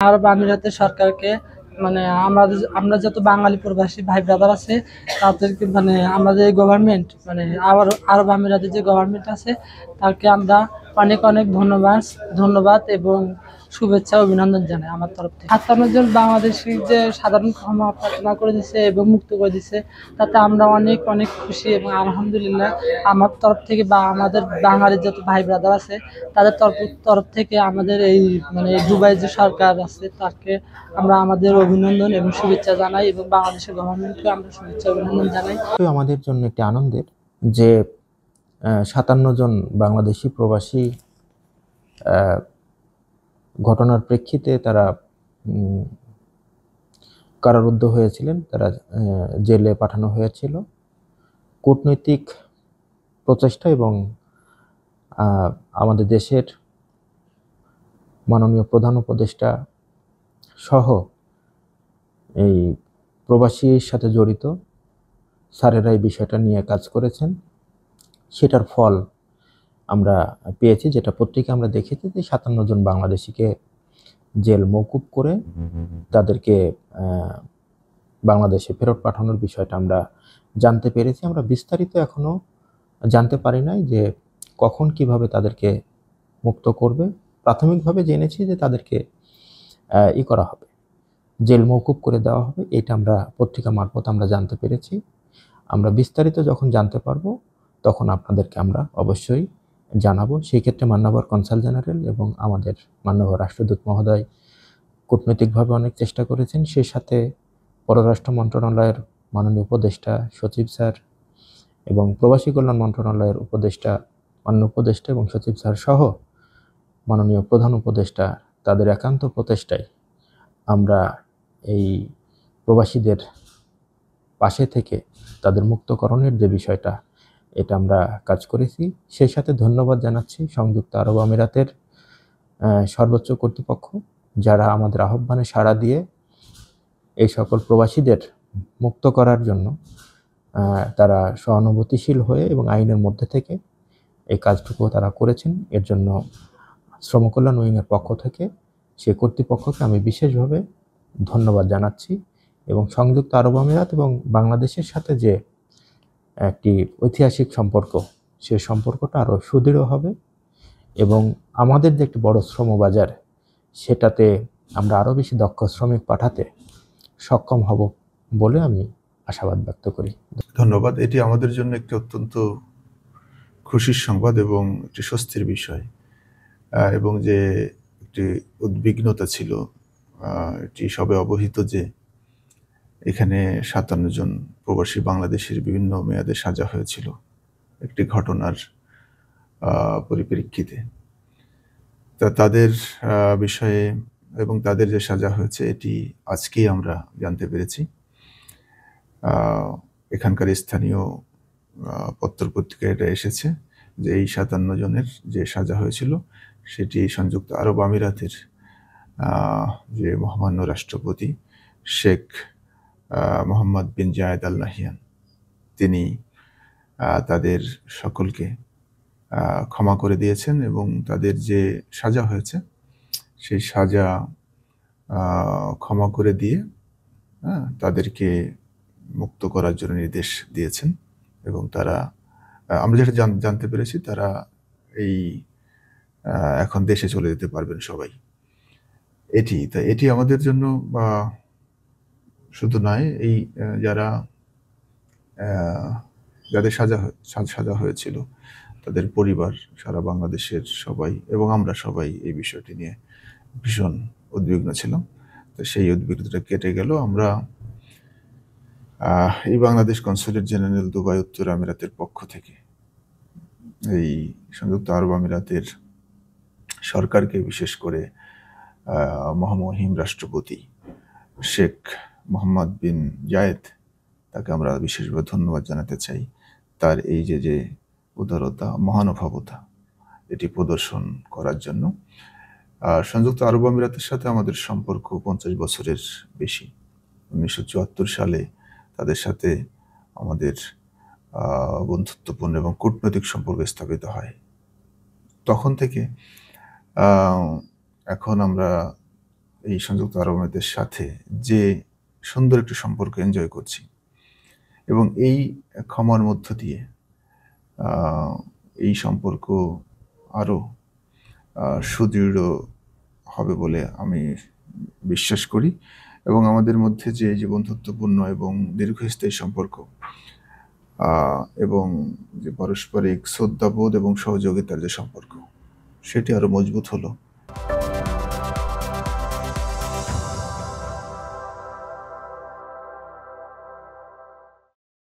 আরব আমিরাতের সরকারকে মানে আমরা যত বাঙালি প্রবাসী ভাই ব্রাদার আছে তাদেরকে মানে আমাদের গভর্নমেন্ট মানে আরব আমিরাতের যে গভর্নমেন্ট আছে তাকে আমরা অনেক অনেক ধন্যবাদ এবং শুভেচ্ছা অভিনন্দন জানাই আমার তরফ থেকে। ৫৭ জন বাংলাদেশি যে সাধারণ ক্ষমা প্রার্থনা করে দিছে এবং মুক্ত করে দিছে তাতে আমরা অনেক অনেক খুশি এবং আলহামদুলিল্লাহ আমার তরফ থেকে বা আমাদের বাঙালির যত ভাই ব্রাদার আছে তাদের তরফ থেকে আমাদের এই মানে দুবাই যে সরকার আছে তাকে আমরা আমাদের অভিনন্দন এবং শুভেচ্ছা জানাই এবং বাংলাদেশের গভর্নমেন্টকে আমরা শুভেচ্ছা অভিনন্দন জানাই। আমাদের জন্য একটি আনন্দের যে ৫৭ জন বাংলাদেশি প্রবাসী ঘটনার প্রেক্ষিতে তারা কারারুদ্ধ হয়েছিলেন, তারা জেলে পাঠানো হয়েছিল। কূটনৈতিক প্রচেষ্টা এবং আমাদের দেশের মাননীয় প্রধান উপদেষ্টা সহ এই প্রবাসীর সাথে জড়িত স্যারেরা এই বিষয়টা নিয়ে কাজ করেছেন। সেটার ফল আমরা পেয়েছি, যেটা পত্রিকা আমরা দেখেছি যে ৫৭ জন বাংলাদেশিকে জেল মওকুফ করে তাদেরকে বাংলাদেশে ফেরত পাঠানোর বিষয়টা আমরা জানতে পেরেছি। আমরা বিস্তারিত এখনো জানতে পারি নাই যে কখন কিভাবে তাদেরকে মুক্ত করবে। প্রাথমিকভাবে জেনেছি যে তাদেরকে করা হবে, জেল মওকুফ করে দেওয়া হবে। এটা আমরা পত্রিকা মারফত আমরা জানতে পেরেছি। আমরা বিস্তারিত যখন জানতে পারবো তখন আপনাদেরকে আমরা অবশ্যই জানাবো। সেই ক্ষেত্রে মাননীয় কনসাল জেনারেল এবং আমাদের মাননীয় রাষ্ট্রদূত মহোদয় কূটনৈতিকভাবে অনেক চেষ্টা করেছেন। সেই সাথে পররাষ্ট্র মন্ত্রণালয়ের মাননীয় উপদেষ্টা সচিব স্যার এবং প্রবাসী কল্যাণ মন্ত্রণালয়ের মাননীয় উপদেষ্টা এবং সচিব স্যার সহ মাননীয় প্রধান উপদেষ্টা তাদের একান্ত প্রচেষ্টায় আমরা এই প্রবাসীদের পাশে থেকে তাদের মুক্তকরণের যে বিষয়টা, এটা আমরা কাজ করেছি। সেই সাথে ধন্যবাদ জানাচ্ছি সংযুক্ত আরব আমিরাতের সর্বোচ্চ কর্তৃপক্ষ, যারা আমাদের আহ্বানে সাড়া দিয়ে এই সকল প্রবাসীদের মুক্ত করার জন্য তারা সহানুভূতিশীল হয়ে এবং আইনের মধ্যে থেকে এই কাজটুকু তারা করেছেন। এর জন্য শ্রম কল্যাণ উইংয়ের পক্ষ থেকে সে কর্তৃপক্ষকে আমি বিশেষভাবে ধন্যবাদ জানাচ্ছি। এবং সংযুক্ত আরব আমিরাত এবং বাংলাদেশের সাথে যে একটি ঐতিহাসিক সম্পর্ক, সে সম্পর্কটা আরও সুদৃঢ় হবে এবং আমাদের যে একটি বড় শ্রমবাজার, সেটাতে আমরা আরও বেশি দক্ষ শ্রমিক পাঠাতে সক্ষম হব বলে আমি আশাবাদ ব্যক্ত করি। ধন্যবাদ। এটি আমাদের জন্য একটি অত্যন্ত খুশির সংবাদ এবং একটি স্বস্তির বিষয়, এবং যে একটি উদ্বিগ্নতা ছিল, এটি সবে অবহিত যে এখানে ৫৭ জন প্রবাসী বাংলাদেশের বিভিন্ন মেয়াদে সাজা হয়েছিল একটি ঘটনার পরিপ্রেক্ষিতে। তা তাদের বিষয়ে এবং তাদের যে সাজা হয়েছে এটি আজকেই আমরা জানতে পেরেছি। এখানকার স্থানীয় পত্রপত্রিকায় এটা এসেছে যে এই ৫৭ জনের যে সাজা হয়েছিল সেটি সংযুক্ত আরব আমিরাতের যে মহামান্য রাষ্ট্রপতি শেখ মোহাম্মদ বিন জায়েদ আল নাহিয়ান, তিনি তাদের সকলকে ক্ষমা করে দিয়েছেন এবং তাদের যে সাজা হয়েছে সেই সাজা ক্ষমা করে দিয়ে তাদেরকে মুক্ত করার জন্য নির্দেশ দিয়েছেন। এবং তারা, আমরা যেটা জানতে পেরেছি, তারা এখন দেশে চলে যেতে পারবেন সবাই। এটি আমাদের জন্য শুধু নয়, এই যাদের সাজা হয়েছিল তাদের পরিবার, সারা বাংলাদেশের সবাই এবং আমরা সবাই এই বিষয়টি নিয়ে ভীষণ উদ্বিগ্ন ছিলাম। তো সেই উদ্বিগ্নতা কেটে গেল। আমরা এই বাংলাদেশ কনসুলেট জেনারেল দুবাই উত্তর আমিরাতের পক্ষ থেকে এই সংযুক্ত আরব আমিরাতের সরকারকে, বিশেষ করে মহামহিম রাষ্ট্রপতি শেখ মোহাম্মদ বিন জায়েদ, তাকে আমরা বিশেষভাবে ধন্যবাদ জানাতে চাই। তার এই যে উদারতা, মহানুভবতা, এটি প্রদর্শন করার জন্য। সংযুক্ত আরব আমিরাতের সাথে আমাদের সম্পর্ক 50 বছরের বেশি। 1974 সালে তাদের সাথে আমাদের বন্ধুত্বপূর্ণ এবং কূটনৈতিক সম্পর্ক স্থাপিত হয়। তখন থেকে এখন আমরা এই সংযুক্ত আরব আমিরাতের সাথে যে সুন্দর একটি সম্পর্ক এনজয় করছি, এবং এই ক্ষমার মধ্য দিয়ে এই সম্পর্ক আরও সুদৃঢ় হবে বলে আমি বিশ্বাস করি। এবং আমাদের মধ্যে যে বন্ধুত্বপূর্ণ এবং দীর্ঘস্থায়ী সম্পর্ক এবং যে পারস্পরিক শ্রদ্ধাবোধ এবং সহযোগিতার যে সম্পর্ক, সেটি আরও মজবুত হলো।